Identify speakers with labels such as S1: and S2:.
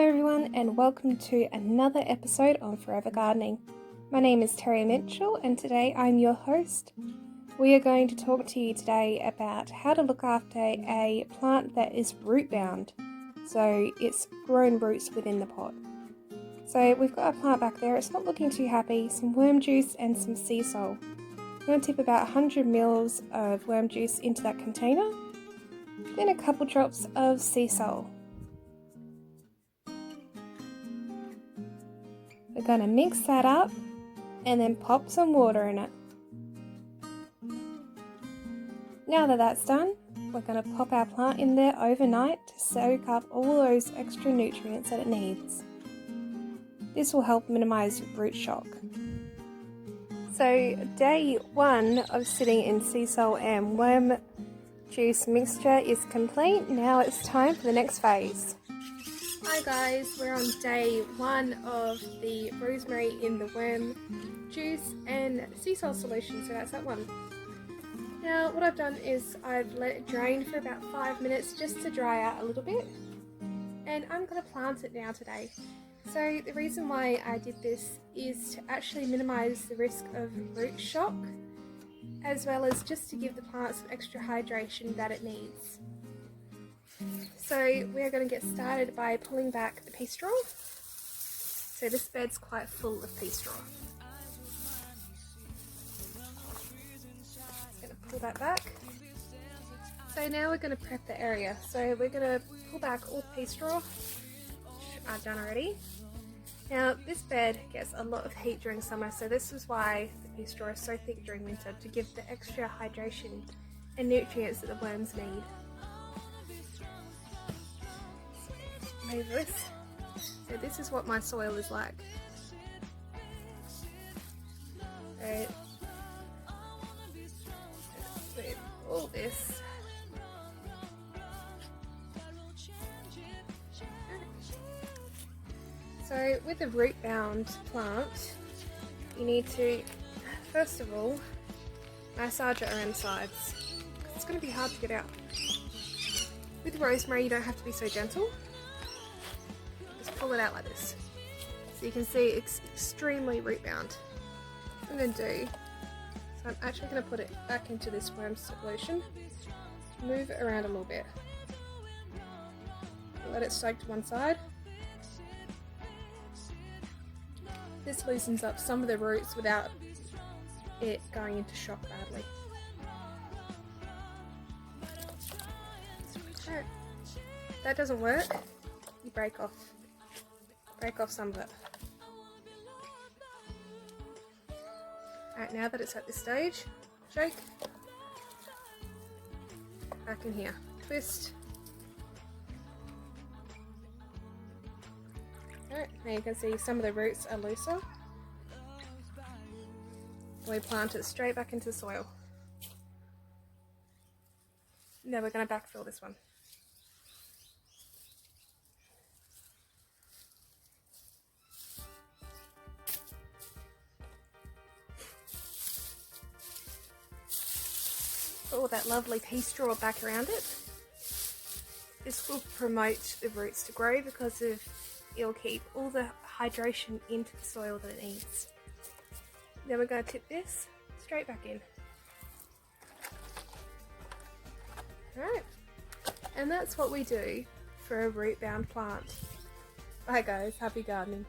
S1: everyone, and welcome to another episode on Forever Gardening. My name is Terry Mitchell and today I'm your host. We are going to talk to you today about how to look after a plant that is root bound, so it's grown roots within the pot. So we've got a plant back there, it's not looking too happy, some worm juice and some sea salt. I'm going to tip about 100 ml of worm juice into that container, then a couple drops of sea salt. We're going to mix that up and then pop some water in it. Now that that's done, we're going to pop our plant in there overnight to soak up all those extra nutrients that it needs. This will help minimize root shock. So day 1 of sitting in sea salt and worm juice mixture is complete. Now it's time for the next phase. Hi guys, we're on day 1 of the rosemary in the worm juice and sea salt solution, so that's that one. Now what I've done is I've let it drain for about 5 minutes just to dry out a little bit, and I'm going to plant it now today. So the reason why I did this is to actually minimise the risk of root shock, as well as just to give the plant some extra hydration that it needs. So we're going to get started by pulling back the pea straw. So this bed's quite full of pea straw. Just going to pull that back. So now we're going to prep the area. So we're going to pull back all the pea straw, which I've done already. Now this bed gets a lot of heat during summer, so this is why the pea straw is so thick during winter, to give the extra hydration and nutrients that the worms need. Move this. So this is what my soil is like. So with all this. So with a root bound plant, you need to first of all massage it around the sides. It's going to be hard to get out. With rosemary you don't have to be so gentle. Pull it out like this, so you can see it's extremely root bound. What I'm going to do, so I'm actually going to put it back into this worm solution, move it around a little bit, let it soak to one side. This loosens up some of the roots without it going into shock badly. Right. If that doesn't work, you break off some of it. Alright, now that it's at this stage, shake, back in here, twist. Alright, now you can see some of the roots are looser. We plant it straight back into the soil. Now we're going to backfill this one. All that lovely pea straw back around it. This will promote the roots to grow because it'll keep all the hydration into the soil that it needs. Then we're going to tip this straight back in. Alright, and that's what we do for a root bound plant. Bye guys, happy gardening.